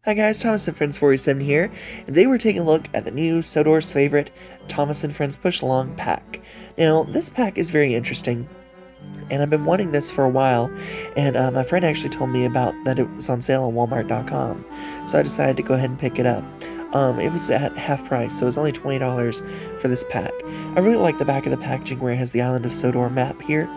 Hi guys, Thomas and Friends 47 here, and today we're taking a look at the new Sodor's favorite Thomas and Friends Push Along pack. Now, this pack is very interesting, and I've been wanting this for a while, and my friend actually told me about that it was on sale on Walmart.com, so I decided to go ahead and pick it up. It was at half price, so it was only $20 for this pack. I really like the back of the packaging where it has the Island of Sodor map here.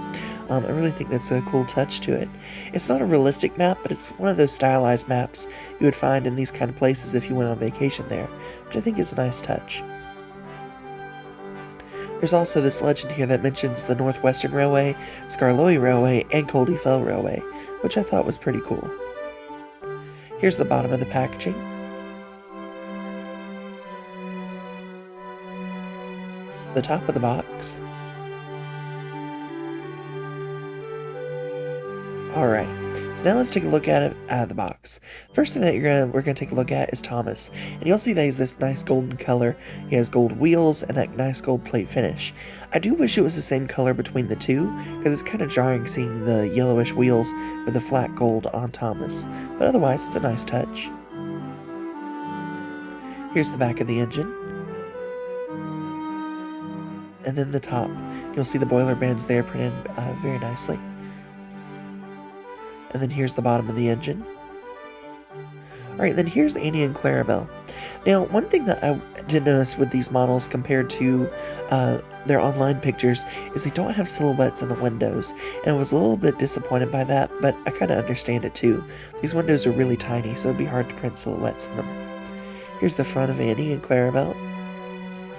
I really think that's a cool touch to it. It's not a realistic map, but it's one of those stylized maps you would find in these kind of places if you went on vacation there, which I think is a nice touch. There's also this legend here that mentions the Northwestern Railway, Skarloey Railway, and Coldie Fell Railway, which I thought was pretty cool. Here's the bottom of the packaging. The top of the box. Alright, so now let's take a look at it out of the box. First thing that we're gonna take a look at is Thomas, and you'll see that he's this nice golden color. He has gold wheels and that nice gold plate finish. I do wish it was the same color between the two, because it's kind of jarring seeing the yellowish wheels with the flat gold on Thomas, but otherwise it's a nice touch. Here's the back of the engine, and then the top. You'll see the boiler bands there printed very nicely. And then here's the bottom of the engine. Alright, then here's Annie and Clarabel. Now, one thing that I did notice with these models compared to their online pictures is they don't have silhouettes in the windows, and I was a little bit disappointed by that, but I kind of understand it too. These windows are really tiny, so it'd be hard to print silhouettes in them. Here's the front of Annie and Clarabel.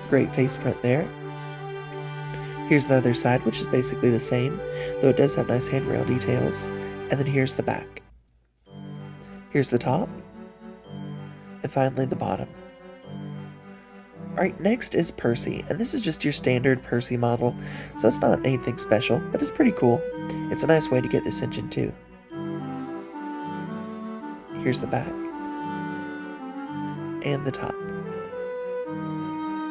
Great face print there. Here's the other side, which is basically the same, though it does have nice handrail details. And then here's the back. Here's the top. And finally the bottom. Alright, next is Percy, and this is just your standard Percy model, so it's not anything special, but it's pretty cool. It's a nice way to get this engine too. Here's the back. And the top.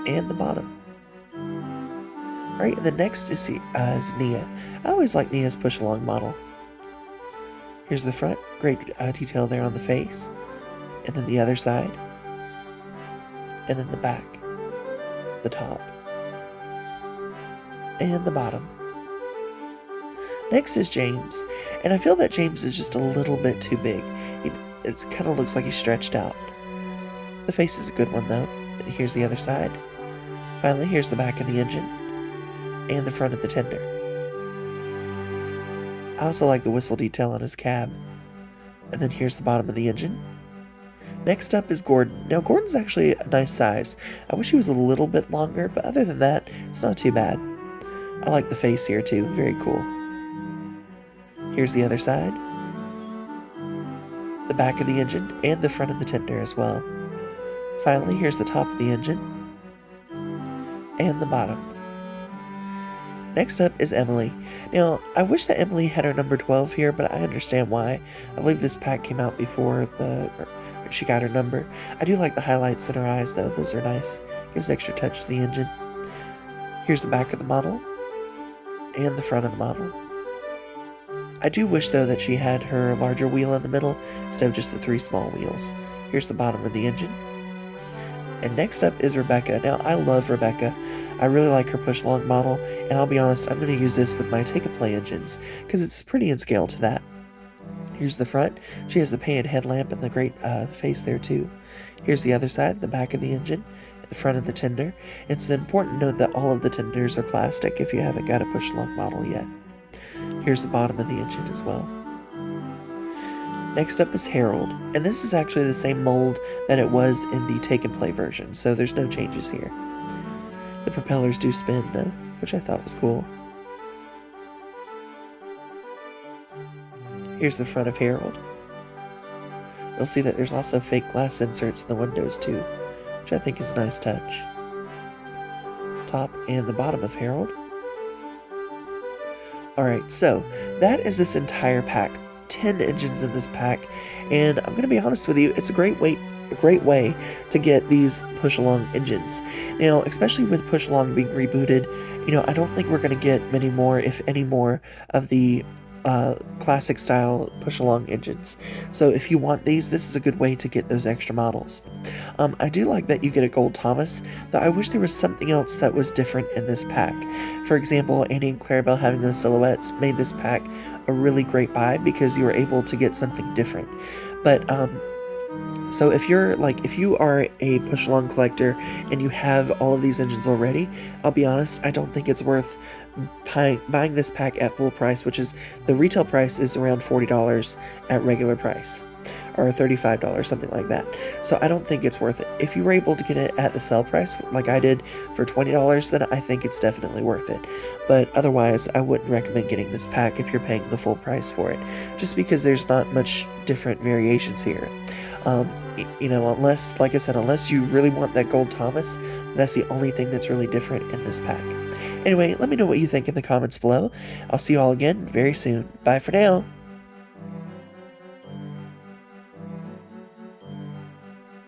And the bottom. Alright, and the next is Nia. I always like Nia's push-along model. Here's the front, great detail there on the face, and then the other side, and then the back, the top, and the bottom. Next is James, and I feel that James is just a little bit too big. It kind of looks like he's stretched out. The face is a good one though. And here's the other side. Finally, here's the back of the engine, and the front of the tender. I also like the whistle detail on his cab. And then here's the bottom of the engine. Next up is Gordon. Now Gordon's actually a nice size. I wish he was a little bit longer, but other than that, it's not too bad. I like the face here too, very cool. Here's the other side. The back of the engine, and the front of the tender as well. Finally, here's the top of the engine. And the bottom. Next up is Emily. Now, I wish that Emily had her number 12 here, but I understand why. I believe this pack came out before she got her number. I do like the highlights in her eyes, though. Those are nice. Gives extra touch to the engine. Here's the back of the model, and the front of the model. I do wish, though, that she had her larger wheel in the middle, instead of just the 3 small wheels. Here's the bottom of the engine. And next up is Rebecca. Now, I love Rebecca. I really like her push-along model, and I'll be honest, I'm going to use this with my take-a-play engines, because it's pretty in scale to that. Here's the front. She has the painted headlamp and the great face there, too. Here's the other side, the back of the engine, the front of the tender. It's important to note that all of the tenders are plastic if you haven't got a push-along model yet. Here's the bottom of the engine as well. Next up is Harold, and this is actually the same mold that it was in the take-and-play version, so there's no changes here. The propellers do spin, though, which I thought was cool. Here's the front of Harold. You'll see that there's also fake glass inserts in the windows, too, which I think is a nice touch. Top and the bottom of Harold. Alright, so that is this entire pack. 10 engines in this pack, and I'm going to be honest with you, it's a great way to get these push-along engines. Now, especially with push-along being rebooted, I don't think we're going to get many more, if any more, of the classic style push-along engines. So if you want these, this is a good way to get those extra models. I do like that you get a gold Thomas, though I wish there was something else that was different in this pack. For example, Annie and Clarabel having those silhouettes made this pack a really great buy because you were able to get something different. But so if you are a push along collector and you have all of these engines already, I'll be honest, I don't think it's worth buying this pack at full price, which is the retail price is around $40 at regular price, or $35, something like that. So I don't think it's worth it. If you were able to get it at the sale price, like I did, for $20, then I think it's definitely worth it. But otherwise, I wouldn't recommend getting this pack if you're paying the full price for it, just because there's not much different variations here. Unless, like I said, unless you really want that gold Thomas, that's the only thing that's really different in this pack. Anyway, let me know what you think in the comments below. I'll see you all again very soon. Bye for now.